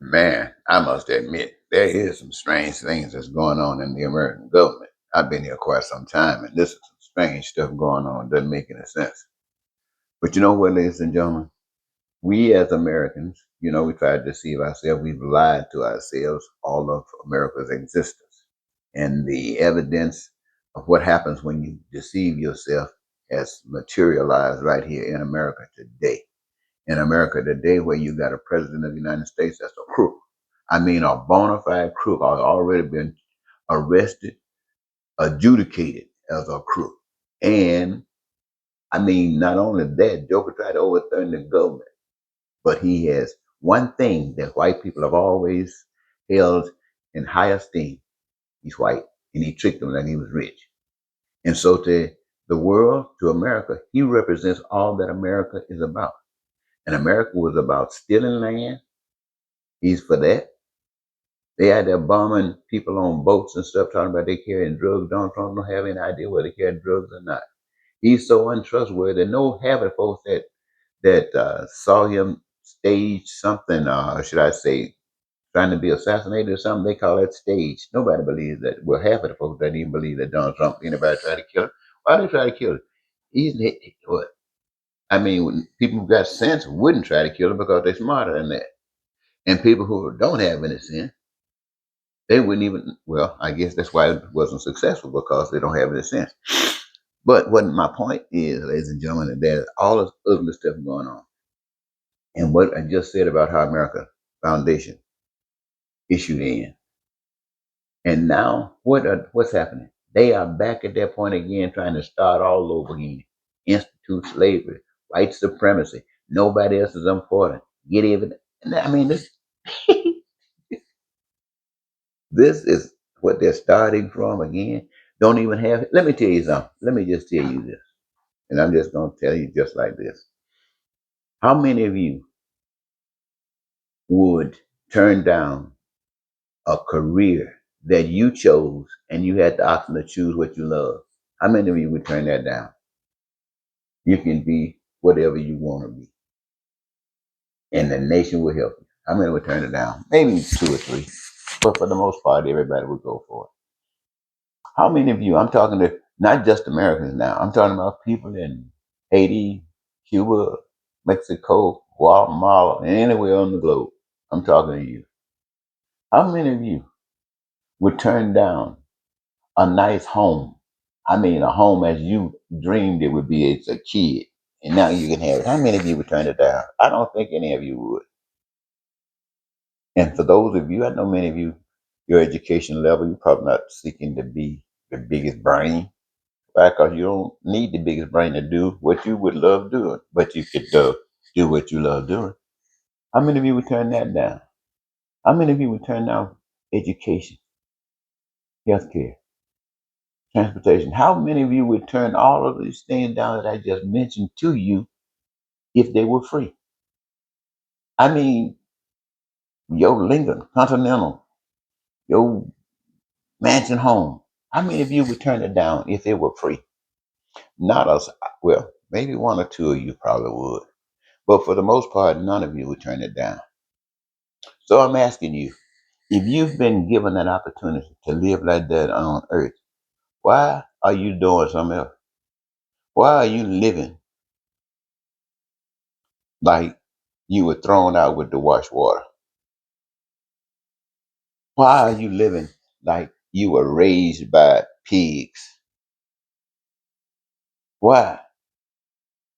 Man, I must admit, there is some strange things that's going on in the American government. I've been here quite some time, and this is some strange stuff going on. Doesn't make any sense. But you know what, ladies and gentlemen? We as Americans, we try to deceive ourselves. We've lied to ourselves all of America's existence. And the evidence of what happens when you deceive yourself has materialized right here in America today. In America today, where you got a president of the United States that's a crook. I mean, a bona fide crook, has already been arrested, adjudicated as a crook. And I mean, not only that, Joker tried to overturn the government, but he has one thing that white people have always held in high esteem. He's white, and he tricked them that he was rich. And so to the world, to America, he represents all that America is about. And America was about stealing land. He's for that. They had there bombing people on boats and stuff, talking about they carrying drugs. Donald Trump don't have any idea whether they carry drugs or not. He's so untrustworthy. No half of the folks that saw him stage something, should I say, trying to be assassinated or something, they call that stage. Nobody believes that. Well, half of the folks didn't even believe that Donald Trump, anybody tried to kill him. Why they try to kill him? He's what? I mean, when people who got sense wouldn't try to kill him because they're smarter than that. And people who don't have any sense, they wouldn't even. Well, I guess that's why it wasn't successful because they don't have any sense. But what my point is, ladies and gentlemen, that there's all this ugly stuff going on. And what I just said about how America Foundation issued in. And now what's happening? They are back at that point again, trying to start all over again. Institute slavery, white supremacy. Nobody else is important. Get even. I mean, this this is what they're starting from again. Don't even have. Let me tell you something. Let me just tell you this, and I'm just going to tell you just like this. How many of you would turn down a career that you chose and you had the option to choose what you love? How many of you would turn that down? You can be whatever you want to be, and the nation will help you. How many would turn it down? Maybe two or three, but for the most part, everybody would go for it. How many of you? I'm talking to not just Americans now. I'm talking about people in Haiti, Cuba, Mexico, Guatemala, and anywhere on the globe. I'm talking to you. How many of you would turn down a nice home? I mean, a home as you dreamed it would be as a kid, and now you can have it. How many of you would turn it down? I don't think any of you would. And for those of you, I know many of you, your education level, you're probably not seeking to be the biggest brain, right? Because you don't need the biggest brain to do what you would love doing, but you could do what you love doing. How many of you would turn that down? How many of you would turn down education, healthcare, transportation? How many of you would turn all of these things down that I just mentioned to you if they were free? I mean, your Lincoln Continental, your mansion home. How many of you would turn it down if it were free? Not us. Well, maybe one or two of you probably would. But for the most part, none of you would turn it down. So I'm asking you, if you've been given that opportunity to live like that on earth, why are you doing something else? Why are you living like you were thrown out with the wash water? Why are you living like you were raised by pigs? Why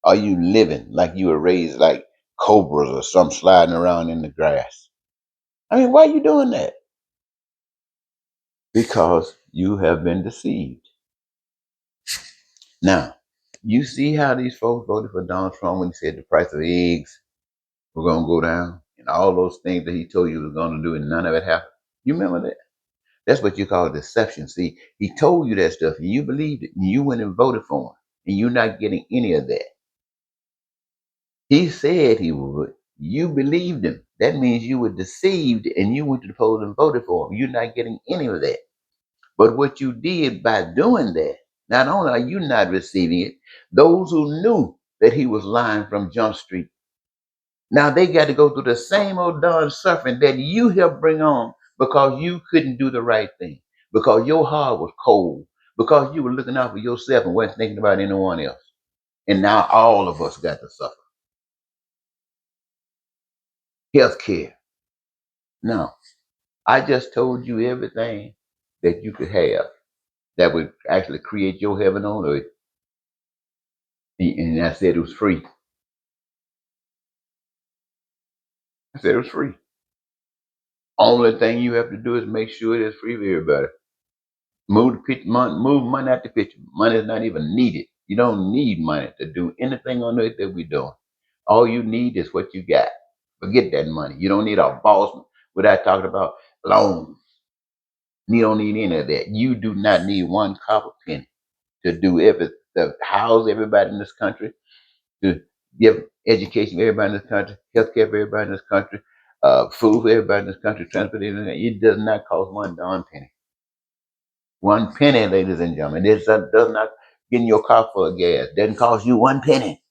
are you living like you were raised like cobras or some sliding around in the grass? I mean, why are you doing that? Because you have been deceived. Now, you see how these folks voted for Donald Trump when he said the price of eggs were going to go down and all those things that he told you was going to do and none of it happened? You remember that? That's what you call deception. See, he told you that stuff and you believed it and you went and voted for him and you're not getting any of that. He said he would. You believed him. That means you were deceived and you went to the polls and voted for him. You're not getting any of that. But what you did by doing that, not only are you not receiving it, those who knew that he was lying from Jump Street Now they got to go through the same old darn suffering that you helped bring on because you couldn't do the right thing, because your heart was cold, because you were looking out for yourself and wasn't thinking about anyone else. And now all of us got to suffer. Health care. No, I just told you everything that you could have that would actually create your heaven on earth. And I said it was free. I said it was free. Only thing you have to do is make sure it is free for everybody. Move money out the picture. Money is not even needed. You don't need money to do anything on earth that we're doing. All you need is what you got. Forget that money. You don't need a boss without talking about loans. You don't need any of that. You do not need one copper penny to do to house everybody in this country, to give education to everybody in this country, health care for everybody in this country, food for everybody in this country, transportation. It does not cost one darn penny. One penny, ladies and gentlemen. This does not get in your car for gas. Doesn't cost you one penny.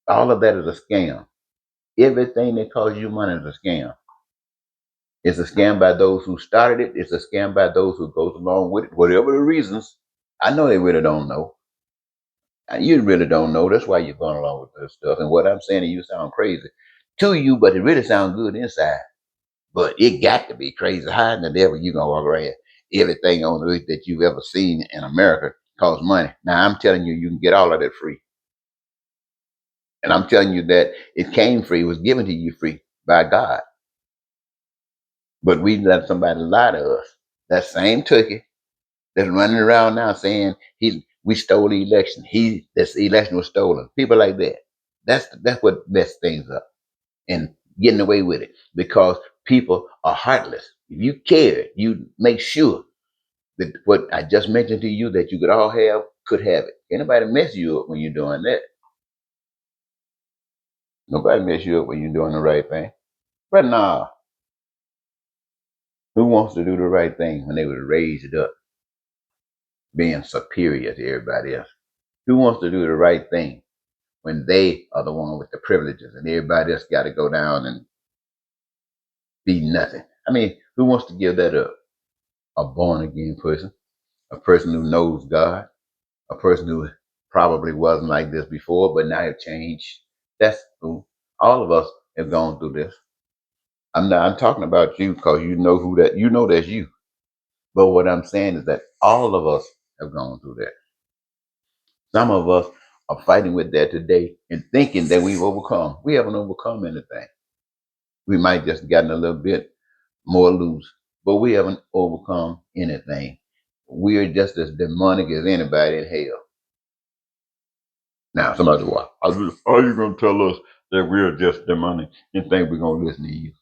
All of that is a scam. Everything that costs you money is a scam. It's a scam by those who started it. It's a scam by those who goes along with it. Whatever the reasons, I know they really don't know. And you really don't know. That's why you're going along with this stuff. And what I'm saying to you sound crazy to you, but it really sounds good inside. But it got to be crazy. How in the devil you gonna walk around everything on earth that you've ever seen in America costs money? Now I'm telling you, you can get all of that free. And I'm telling you that it came free, it was given to you free by God. But we let somebody lie to us. That same turkey that's running around now saying we stole the election. This election was stolen. People like that. That's what messed things up and getting away with it because people are heartless. If you care, you make sure that what I just mentioned to you that you could all have could have it. Anybody mess you up when you're doing that? Nobody mess you up when you're doing the right thing. But nah, who wants to do the right thing when they were raised up being superior to everybody else? Who wants to do the right thing when they are the one with the privileges and everybody else got to go down and be nothing? I mean, who wants to give that up? A born again person, a person who knows God, a person who probably wasn't like this before, but now have changed. That's who. All of us have gone through this. I'm talking about you because you know who that you know that's you. But what I'm saying is that all of us have gone through that. Some of us are fighting with that today and thinking that we've overcome. We haven't overcome anything. We might just gotten a little bit more loose, but we haven't overcome anything. We are just as demonic as anybody in hell. Now, somebody said, well, are you going to tell us that we're just demonic and think we're going to listen to you?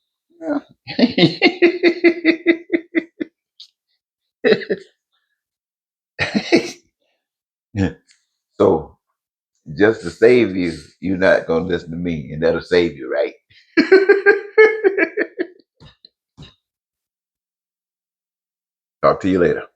Yeah. So, just to save you, you're not going to listen to me, and that'll save you, right? Talk to you later.